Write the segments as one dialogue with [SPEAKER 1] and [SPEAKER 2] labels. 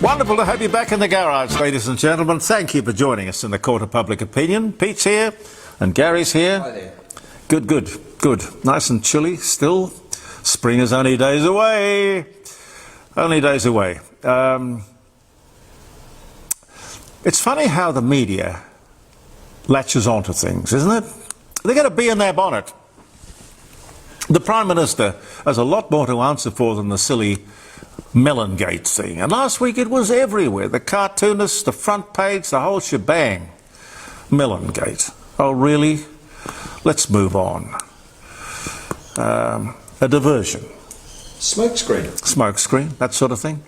[SPEAKER 1] Wonderful to have you back in the garage, ladies and gentlemen. Thank you for joining us in the Court of Public Opinion. Pete's here and Gary's here.
[SPEAKER 2] Hi there.
[SPEAKER 1] Good. Nice and chilly still. Spring is only days away. Only days away. It's funny how the media latches onto things, isn't it? They're going to be in their bonnet. The Prime Minister has a lot more to answer for than the silly Melon-Gate thing. And last week it was everywhere. The cartoonists, the front page, the whole shebang. Melon-Gate. Oh, really? Let's move on. A diversion. Smokescreen, that sort of thing.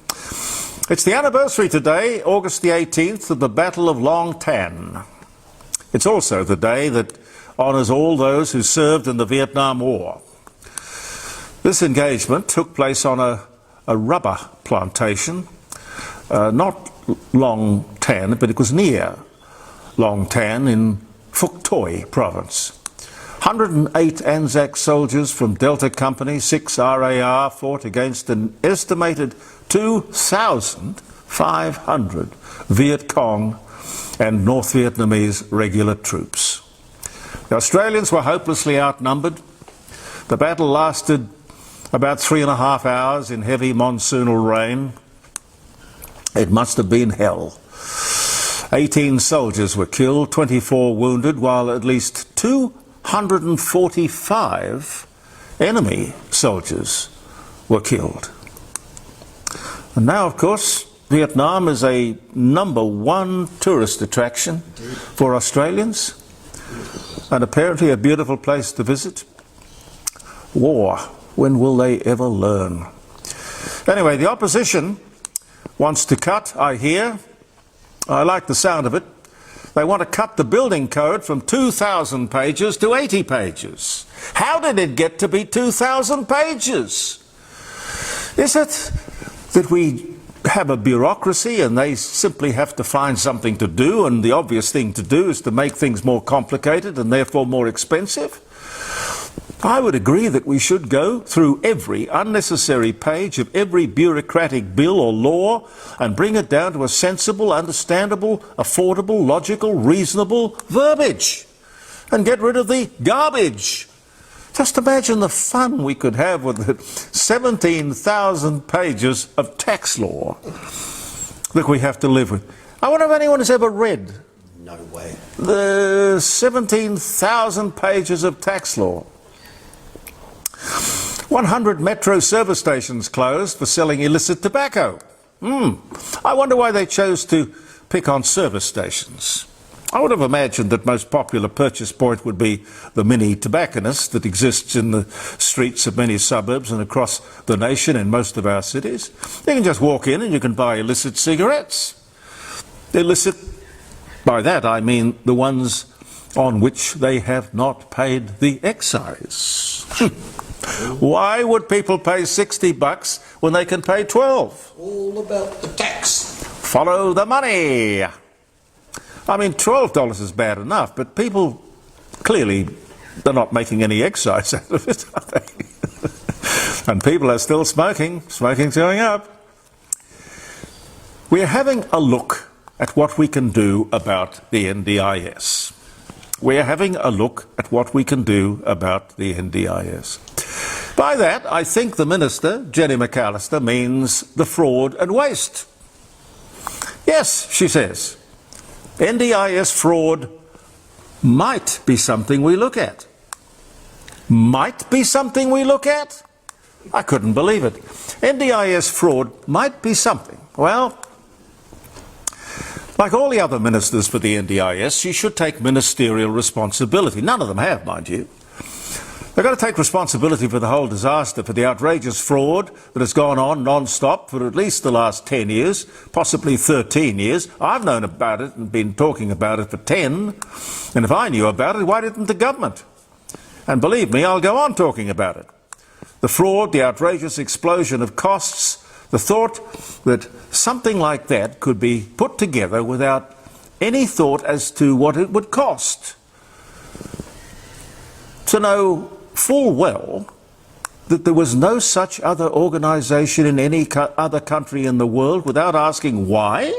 [SPEAKER 1] It's the anniversary today, August the 18th, of the Battle of Long Tan. It's also the day that honours all those who served in the Vietnam War. This engagement took place on a rubber plantation, not Long Tan, but it was near Long Tan in Phuoc Toi province. 108 Anzac soldiers from Delta Company, 6 RAR, fought against an estimated 2,500 Viet Cong and North Vietnamese regular troops. The Australians were hopelessly outnumbered. The battle lasted about 3.5 hours in heavy monsoonal rain. It must have been hell. 18 soldiers were killed, 24 wounded, while at least 245 enemy soldiers were killed. And now, of course, Vietnam is a #1 tourist attraction for Australians, and apparently a beautiful place to visit. War. When will they ever learn? Anyway, the opposition wants to cut, I hear. I like the sound of it. They want to cut the building code from 2,000 pages to 80 pages. How did it get to be 2,000 pages? Is it that we have a bureaucracy and they simply have to find something to do, and the obvious thing to do is to make things more complicated and therefore more expensive? I would agree that we should go through every unnecessary page of every bureaucratic bill or law and bring it down to a sensible, understandable, affordable, logical, reasonable verbiage, and get rid of the garbage. Just imagine the fun we could have with the 17,000 pages of tax law that we have to live with. I wonder if anyone has ever read
[SPEAKER 2] No way.
[SPEAKER 1] the 17,000 pages of tax law. 100 metro service stations closed for selling illicit tobacco. I wonder why they chose to pick on service stations. I would have imagined that most popular purchase point would be the mini tobacconist that exists in the streets of many suburbs and across the nation in most of our cities. You can just walk in and you can buy illicit cigarettes. Illicit, by that I mean the ones on which they have not paid the excise. Why would people pay $60 when they can pay $12?
[SPEAKER 2] All about the tax.
[SPEAKER 1] Follow the money. I mean, $12 is bad enough, but people clearly they're not making any excise out of it, are they? And people are still smoking. Smoking's going up. We're having a look at what we can do about the NDIS. We're having a look at what we can do about the NDIS. By that, I think the Minister, Jenny McAllister, means the fraud and waste. Yes, she says, NDIS fraud might be something we look at. Might be something we look at? I couldn't believe it. NDIS fraud might be something. Well, like all the other ministers for the NDIS, she should take ministerial responsibility. None of them have, mind you. They've got to take responsibility for the whole disaster, for the outrageous fraud that has gone on non-stop for at least the last 10 years, possibly 13 years. I've known about it and been talking about it for 10. And if I knew about it, why didn't the government? And believe me, I'll go on talking about it. The fraud, the outrageous explosion of costs, the thought that something like that could be put together without any thought as to what it would cost. To know full well that there was no such other organisation in any other country in the world without asking why?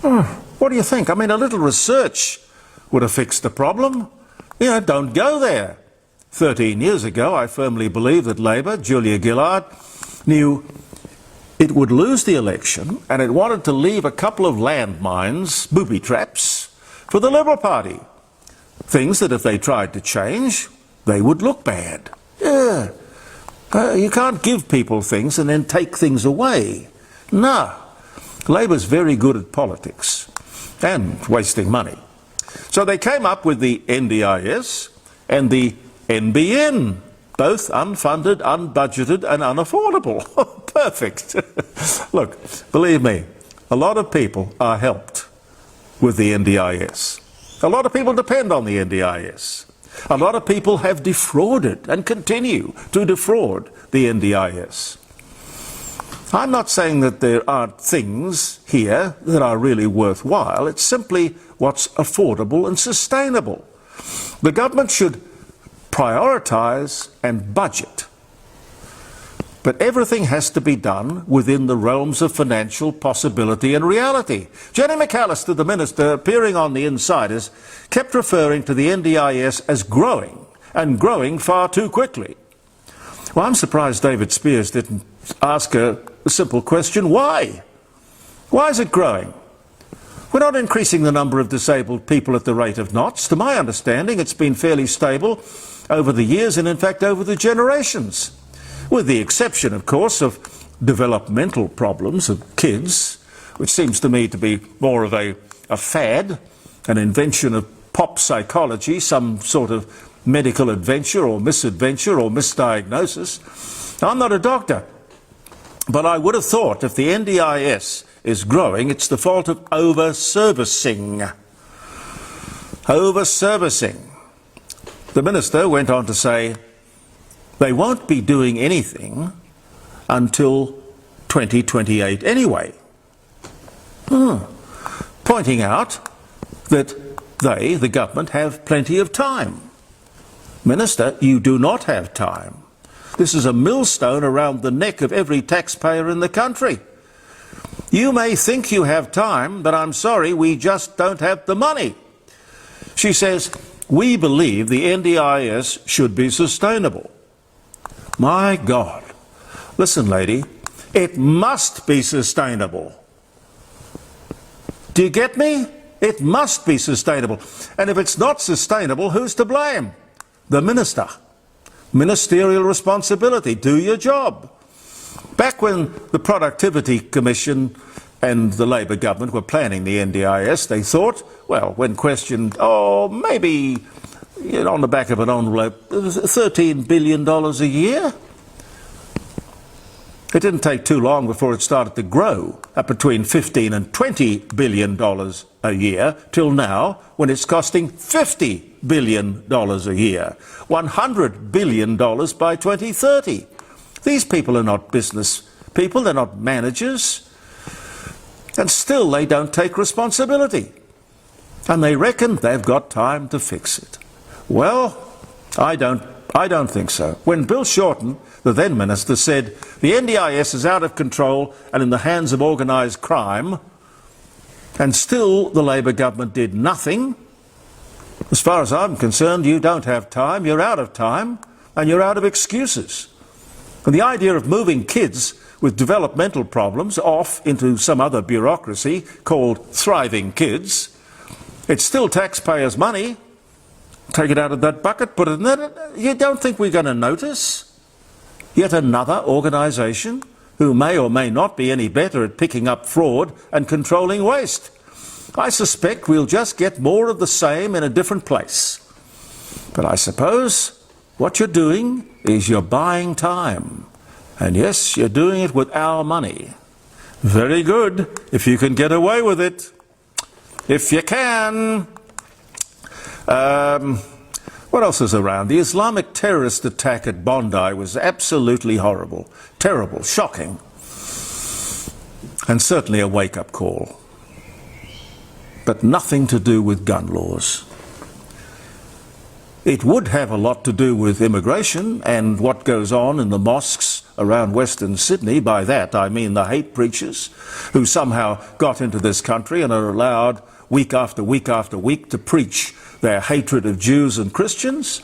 [SPEAKER 1] What do you think? I mean, a little research would have fixed the problem. You know, don't go there. 13 years ago, I firmly believe that Labour, Julia Gillard, knew it would lose the election and it wanted to leave a couple of landmines, booby traps, for the Liberal Party. Things that if they tried to change, they would look bad. Yeah. You can't give people things and then take things away. No. Labour's very good at politics and wasting money. So they came up with the NDIS and the NBN, both unfunded, unbudgeted and unaffordable. Perfect. Look, believe me, a lot of people are helped with the NDIS. A lot of people depend on the NDIS. A lot of people have defrauded and continue to defraud the NDIS. I'm not saying that there aren't things here that are really worthwhile. It's simply what's affordable and sustainable. The government should prioritise and budget. But everything has to be done within the realms of financial possibility and reality. Jenny McAllister, the Minister, appearing on the Insiders, kept referring to the NDIS as growing, and growing far too quickly. Well, I'm surprised David Spears didn't ask a simple question: why? Why is it growing? We're not increasing the number of disabled people at the rate of knots. To my understanding, it's been fairly stable over the years and, in fact, over the generations. With the exception, of course, of developmental problems of kids, which seems to me to be more of a fad, an invention of pop psychology, some sort of medical adventure or misadventure or misdiagnosis. Now, I'm not a doctor, but I would have thought if the NDIS is growing, it's the fault of over-servicing. Over-servicing. The Minister went on to say, they won't be doing anything until 2028 anyway. Pointing out that they, the government, have plenty of time. Minister, you do not have time. This is a millstone around the neck of every taxpayer in the country. You may think you have time, but I'm sorry, we just don't have the money. She says, we believe the NDIS should be sustainable. My God. Listen, lady, it must be sustainable. Do you get me? It must be sustainable. And if it's not sustainable, who's to blame? The Minister. Ministerial responsibility. Do your job. Back when the Productivity Commission and the Labour government were planning the NDIS, they thought, well, when questioned, maybe on the back of an envelope, $13 billion a year. It didn't take too long before it started to grow up between $15 and $20 billion a year, till now, when it's costing $50 billion a year, $100 billion by 2030. These people are not business people, they're not managers, and still they don't take responsibility. And they reckon they've got time to fix it. Well, I don't think so. When Bill Shorten, the then Minister, said the NDIS is out of control and in the hands of organised crime, and still the Labour government did nothing, as far as I'm concerned, you don't have time, you're out of time, and you're out of excuses. And the idea of moving kids with developmental problems off into some other bureaucracy called Thriving Kids, it's still taxpayers' money. Take it out of that bucket, put it in there. You don't think we're going to notice? Yet another organisation who may or may not be any better at picking up fraud and controlling waste. I suspect we'll just get more of the same in a different place. But I suppose what you're doing is you're buying time. And yes, you're doing it with our money. Very good, if you can get away with it. If you can. What else is around? The Islamic terrorist attack at Bondi was absolutely horrible, terrible, shocking, and certainly a wake-up call. But nothing to do with gun laws. It would have a lot to do with immigration and what goes on in the mosques around Western Sydney. By that I mean the hate preachers who somehow got into this country and are allowed week after week after week to preach their hatred of Jews and Christians.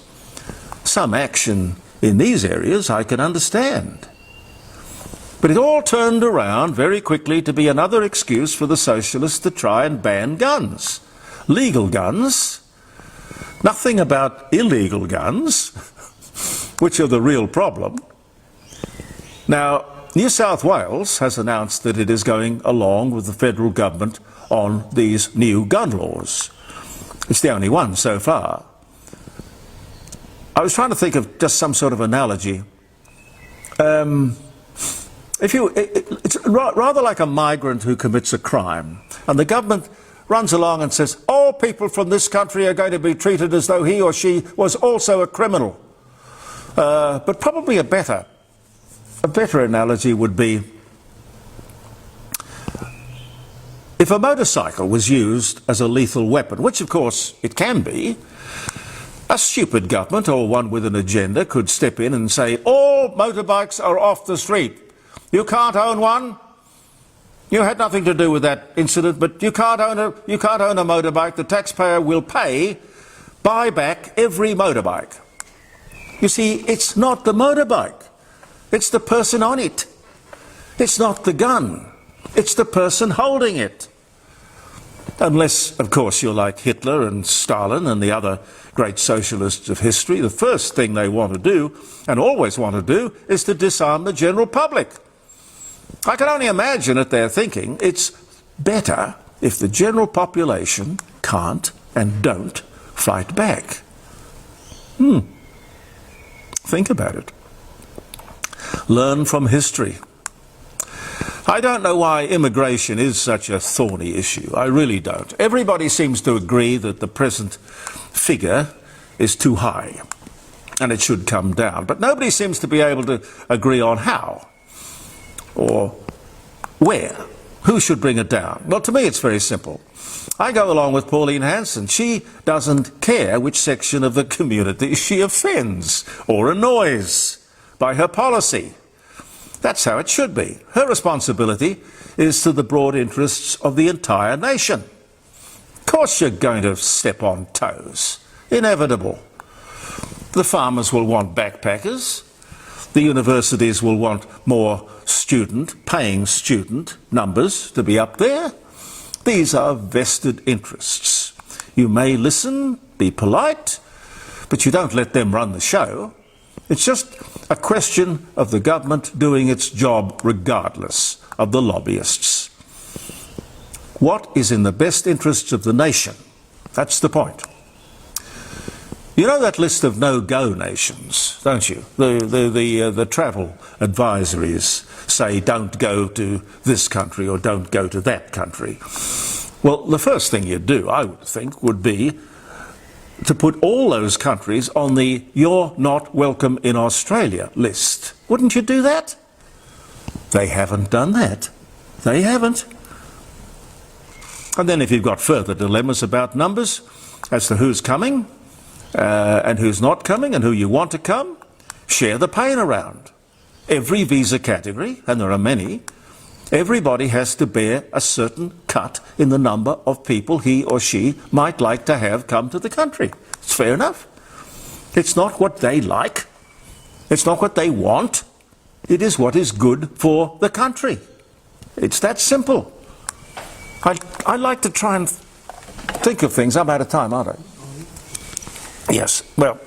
[SPEAKER 1] Some action in these areas I can understand. But it all turned around very quickly to be another excuse for the socialists to try and ban guns. Legal guns. Nothing about illegal guns, which are the real problem. Now, New South Wales has announced that it is going along with the federal government on these new gun laws. It's the only one so far. I was trying to think of just some sort of analogy. It's rather like a migrant who commits a crime, and the government runs along and says, all people from this country are going to be treated as though he or she was also a criminal. But probably a better analogy would be, if a motorcycle was used as a lethal weapon, which of course it can be, a stupid government or one with an agenda could step in and say, all motorbikes are off the street. You can't own one. You had nothing to do with that incident, but you can't own a motorbike. The taxpayer will buy back every motorbike. You see, it's not the motorbike. It's the person on it. It's not the gun. It's the person holding it. Unless, of course, you're like Hitler and Stalin and the other great socialists of history. The first thing they want to do, and always want to do, is to disarm the general public. I can only imagine that they're thinking it's better if the general population can't and don't fight back. Think about it. Learn from history. I don't know why immigration is such a thorny issue. I really don't. Everybody seems to agree that the present figure is too high and it should come down. But nobody seems to be able to agree on how or where. Who should bring it down? Well, to me it's very simple. I go along with Pauline Hanson. She doesn't care which section of the community she offends or annoys by her policy. That's how it should be. Her responsibility is to the broad interests of the entire nation. Of course you're going to step on toes. Inevitable. The farmers will want backpackers. The universities will want more paying student numbers to be up there. These are vested interests. You may listen, be polite, but you don't let them run the show. It's just a question of the government doing its job regardless of the lobbyists. What is in the best interests of the nation? That's the point. You know that list of no-go nations, don't you? The travel advisories say don't go to this country or don't go to that country. Well, the first thing you'd do, I would think, would be to put all those countries on the "You're not welcome in Australia" list. Wouldn't you do that? They haven't done that. They haven't. And then if you've got further dilemmas about numbers as to who's coming and who's not coming and who you want to come, share the pain around. Every visa category, and there are many, everybody has to bear a certain cut in the number of people he or she might like to have come to the country. It's fair enough. It's not what they like. It's not what they want. It is what is good for the country. It's that simple. I like to try and think of things. I'm out of time, aren't I? Yes. Well,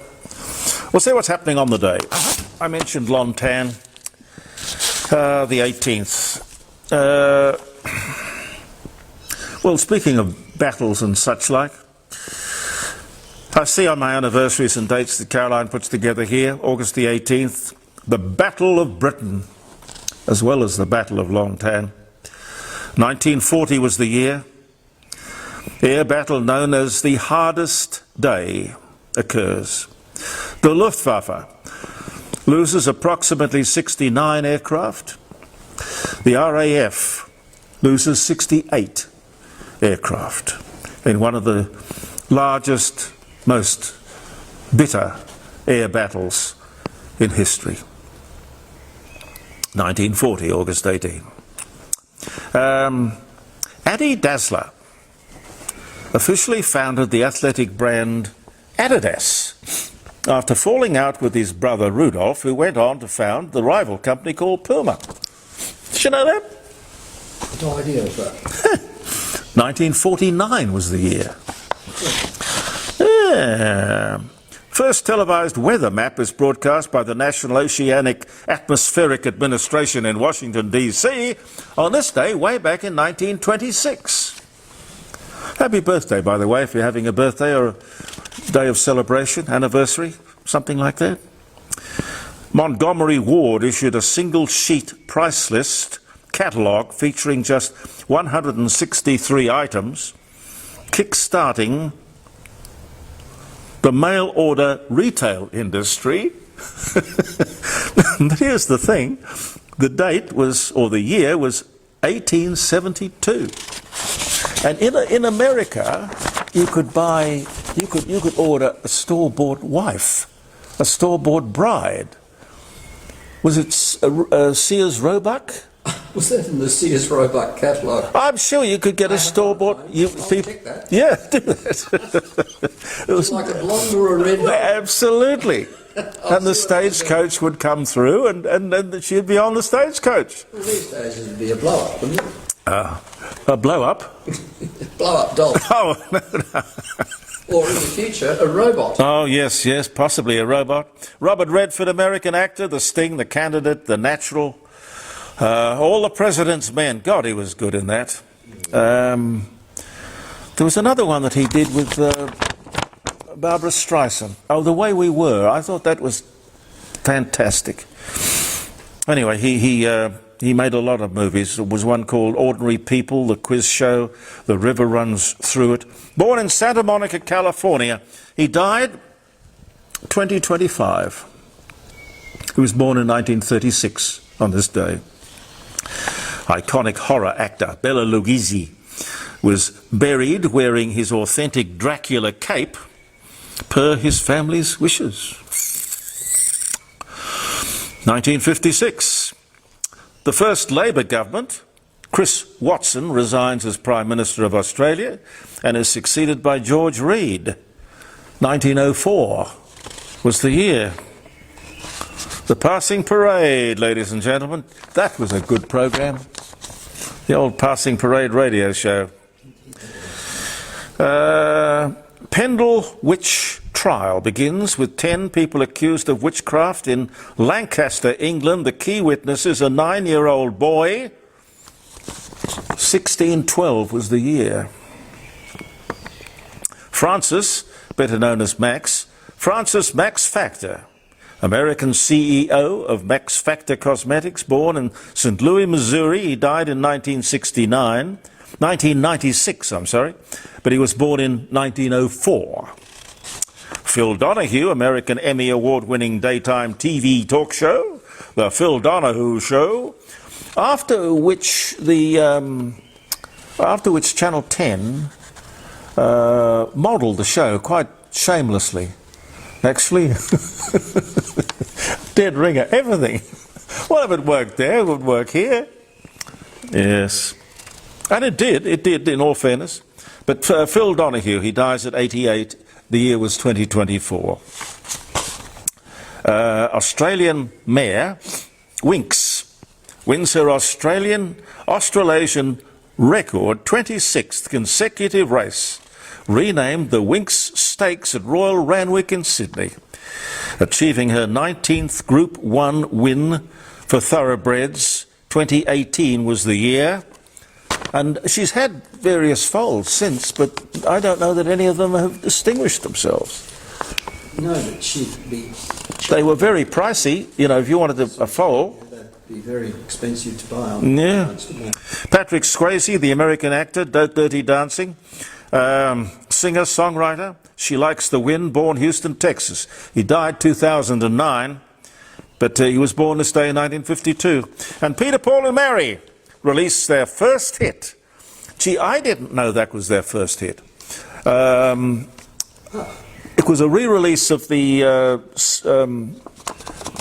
[SPEAKER 1] we'll see what's happening on the day. I mentioned Lontan, the 18th. Well, speaking of battles and such like, I see on my anniversaries and dates that Caroline puts together here, August the 18th, the Battle of Britain, as well as the Battle of Lontan. 1940 was the year. Air battle known as the Hardest Day occurs. The Luftwaffe loses approximately 69 aircraft. The RAF loses 68 aircraft in one of the largest, most bitter air battles in history. 1940, August 18. Adi Dassler officially founded the athletic brand Adidas after falling out with his brother Rudolf, who went on to found the rival company called Puma. Did you know that?
[SPEAKER 2] No idea of that.
[SPEAKER 1] 1949 was the year. Yeah. First televised weather map was broadcast by the National Oceanic Atmospheric Administration in Washington, D.C. on this day way back in 1926. Happy birthday, by the way, if you're having a birthday or a day of celebration, anniversary, something like that. Montgomery Ward issued a single-sheet price list catalogue featuring just 163 items, kick-starting the mail-order retail industry. But here's the thing, the date was, or the year was 1872. And in America, you could buy, you could order a store-bought wife, a store-bought bride. Was it Sears Roebuck?
[SPEAKER 2] Was that in the Sears Roebuck catalogue?
[SPEAKER 1] I'm sure you could get a store-bought.
[SPEAKER 2] Check that.
[SPEAKER 1] Yeah, do that. It was
[SPEAKER 2] Like a blonde or a red.
[SPEAKER 1] absolutely. And the stagecoach would come through, and she'd be on the stagecoach.
[SPEAKER 2] Well, these days it'd be a blow-up, wouldn't it?
[SPEAKER 1] A blow-up?
[SPEAKER 2] Blow-up doll.
[SPEAKER 1] Oh, no.
[SPEAKER 2] Or in the future, a robot.
[SPEAKER 1] Oh, yes, possibly a robot. Robert Redford, American actor, The Sting, The Candidate, The Natural, All the President's Men. God, he was good in that. There was another one that he did with Barbara Streisand. Oh, The Way We Were. I thought that was fantastic. Anyway, he made a lot of movies. There was one called Ordinary People, The Quiz Show, The River Runs Through It. Born in Santa Monica, California. He died 2025. He was born in 1936 on this day. Iconic horror actor Bela Lugosi was buried wearing his authentic Dracula cape per his family's wishes. 1956. The first Labour government, Chris Watson, resigns as Prime Minister of Australia and is succeeded by George Reid. 1904 was the year. The Passing Parade, ladies and gentlemen. That was a good program. The old Passing Parade radio show. Pendle Witch Trial begins with 10 people accused of witchcraft in Lancaster, England. The key witness is a 9-year-old boy. 1612 was the year. Francis, better known as Max, Francis Max Factor, American CEO of Max Factor Cosmetics, born in St. Louis, Missouri. He died in 1996, but he was born in 1904. Phil Donahue, American Emmy Award-winning daytime TV talk show, The Phil Donahue Show, after which Channel 10 modelled the show quite shamelessly. Actually, dead ringer, everything. Well, if it worked there, it would work here. Yes. And it did, in all fairness. But Phil Donahue, he dies at 88. The year was 2024. Australian mare, Winx, wins her Australasian record 26th consecutive race, renamed the Winx Stakes at Royal Randwick in Sydney, achieving her 19th Group 1 win for thoroughbreds. 2018 was the year. And she's had various foals since, but I don't know that any of them have distinguished themselves.
[SPEAKER 2] No, but she'd be...
[SPEAKER 1] They were very pricey, you know, if you wanted a foal.
[SPEAKER 2] That'd be very expensive to buy.
[SPEAKER 1] Yeah. Patrick Swayze, the American actor, Dirty Dancing, singer, songwriter. She Likes the Wind, born Houston, Texas. He died 2009, but he was born this day in 1952. And Peter, Paul and Mary released their first hit. Gee, I didn't know that was their first hit. It was a re-release of the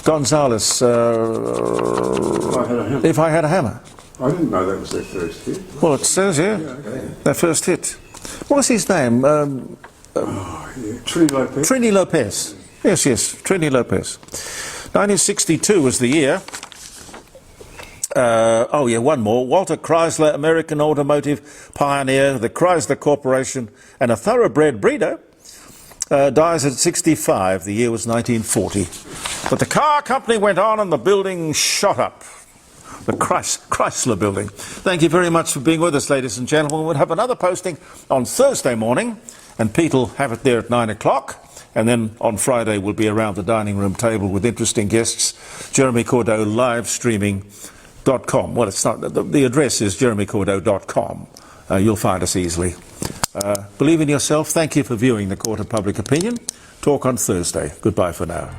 [SPEAKER 1] Gonzalez, If I Had a Hammer.
[SPEAKER 3] I didn't know that was their first hit.
[SPEAKER 1] Well, it says, yeah, their first hit. What was his name?
[SPEAKER 3] Trini Lopez.
[SPEAKER 1] Trini Lopez. Yes, Trini Lopez. 1962 was the year. One more. Walter Chrysler, American automotive pioneer, the Chrysler Corporation, and a thoroughbred breeder, dies at 65. The year was 1940. But the car company went on and the building shot up. The Chrysler building. Thank you very much for being with us, ladies and gentlemen. We'll have another posting on Thursday morning, and Pete will have it there at 9 o'clock. And then on Friday we'll be around the dining room table with interesting guests. Jeremy Cordeaux livestreaming.com. Well, it's not. The address is jeremycordeaux.com. You'll find us easily. Believe in yourself. Thank you for viewing the Court of Public Opinion. Talk on Thursday. Goodbye for now.